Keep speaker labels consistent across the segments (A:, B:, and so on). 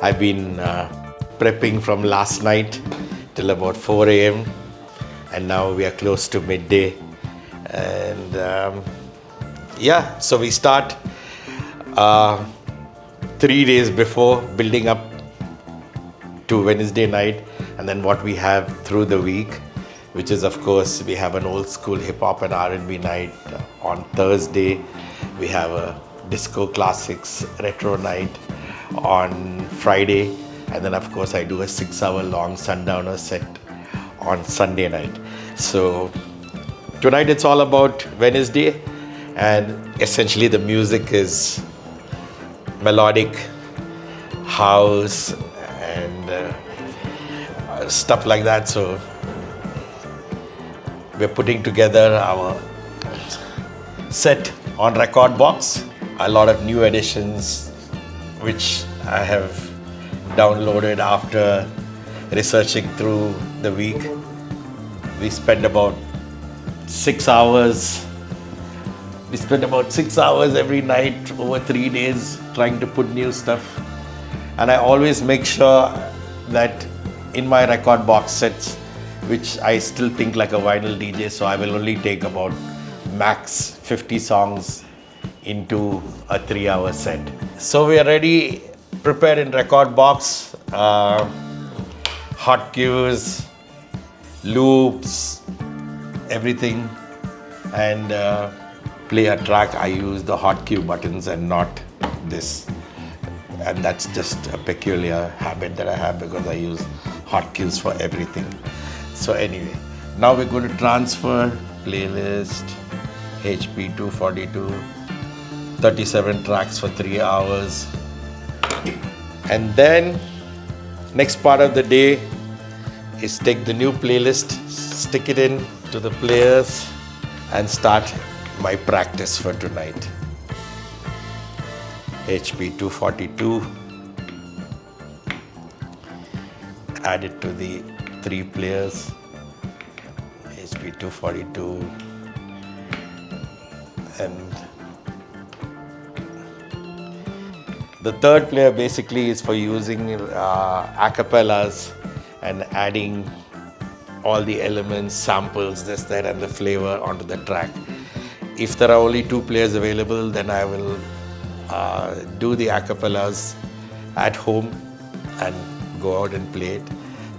A: I've been prepping from last night till about 4 a.m. and now we are close to midday. And so we start 3 days before, building up to Wednesday night, and then what we have through the week, which is, of course, we have an old school hip hop and R&B night on Thursday. We have a disco classics retro night on Friday, and then of course I do a 6-hour long sundowner set on Sunday night. So tonight it's all about Wednesday, and essentially the music is melodic house and stuff like that. So we're putting together our set on record box. A lot of new additions which I have downloaded after researching through the week. We spend about 6 hours. We spend about 6 hours every night over 3 days trying to put new stuff. And I always make sure that in my record box sets, which I still think like a vinyl DJ, so I will only take about max 50 songs into a 3-hour set. So we are ready, prepared in record box, hot cues, loops, everything, and play a track. I use the hot cue buttons and not this, and that's just a peculiar habit that I have because I use hot cues for everything. So anyway, now we're going to transfer playlist HP 242, 37 tracks for 3 hours. And then next part of the day is take the new playlist, stick it in to the players and start my practice for tonight. HP 242, add it to the 3 players, HP 242, and the third player basically is for using acapellas and adding all the elements, samples, this, that, and the flavor onto the track. If there are only 2 players available, then I will do the acapellas at home and go out and play it,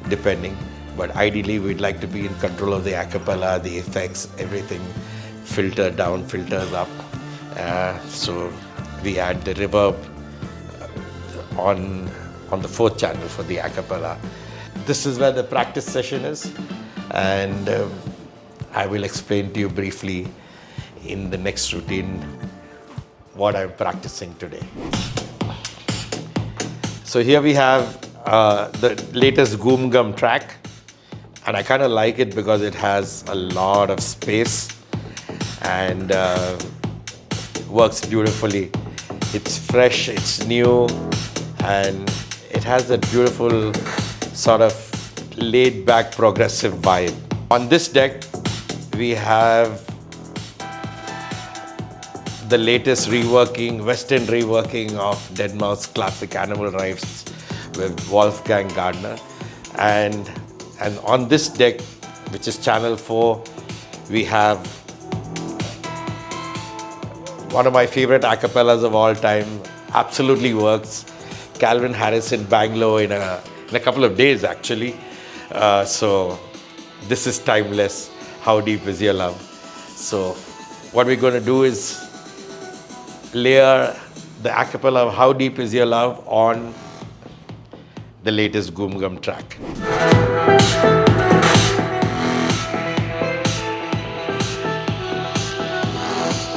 A: depending. But ideally, we'd like to be in control of the acapella, the effects, everything, filter down, filters up. So we add the reverb on the 4th channel for the acapella. This is where the practice session is, and I will explain to you briefly in the next routine what I'm practicing today. So here we have the latest Goom Gum track, and I kind of like it because it has a lot of space and works beautifully. It's fresh, it's new, and it has that beautiful sort of laid back progressive vibe. On this deck we have the latest Western reworking of deadmau5's classic Animal Rights with Wolfgang Gardner, and on this deck, which is channel 4, we have one of my favorite acapellas of all time, absolutely works, Calvin Harris in Bangalore in a couple of days actually. So this is timeless. How Deep Is Your Love? So what we're going to do is layer the acapella of How Deep Is Your Love on the latest Goom Gum track.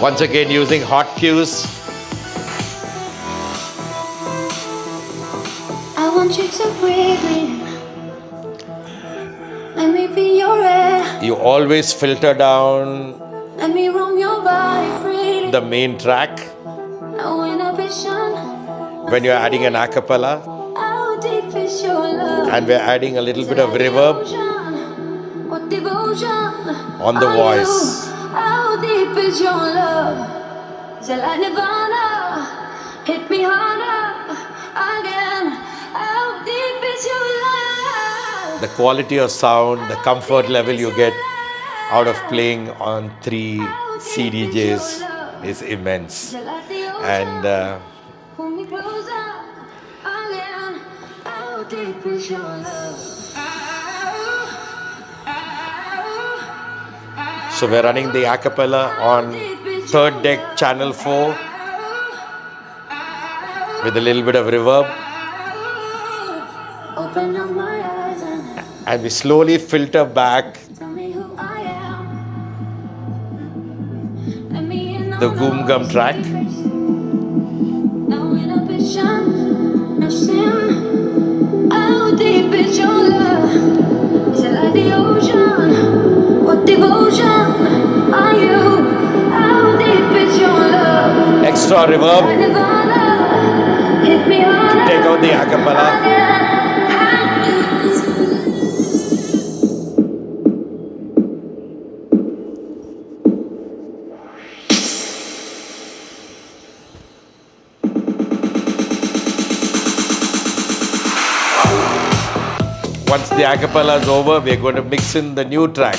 A: Once again using hot cues.
B: I want you to breathe me. Let me be your air.
A: You always filter down
B: Let me roam your body freely.
A: the main track
B: No inhibition.
A: when you're adding an acapella,
B: How deep is your love?
A: and we're adding a little bit of reverb
B: What devotion
A: on the voice.
B: How deep is your love? Till I nirvana hit me harder again. is your love?
A: The quality of sound, the comfort level you get out of playing on 3 CDJs is immense. And
B: Pull me closer again. How deep is your love?
A: so we're running the acapella on 3rd deck channel 4 with a little bit of reverb,
B: Open up my eyes and
A: and we slowly filter back
B: tell me who I am. Let me in on
A: the Goom Gum track.
B: No inhibition, no sin. How deep is your love? Is it like the ocean? What devotion are you? How deep is your love?
A: Extra reverb
B: Like Nirvana, hit me harder.
A: to take out the acapella. Once the acapella is over, we're going to mix in the new track.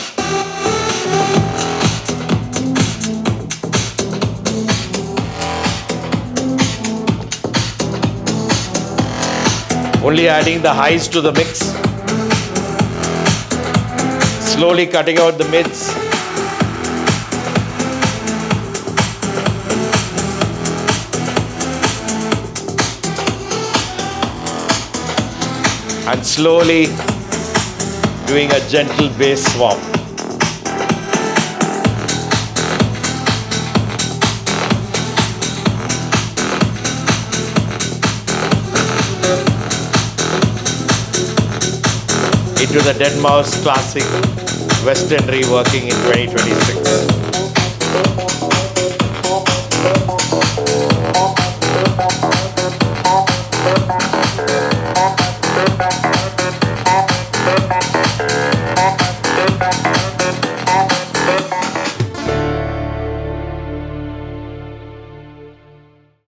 A: Only adding the highs to the mix. Slowly cutting out the mids. And slowly doing a gentle bass swap. Into the Dead Mouse classic Western reworking in 2026.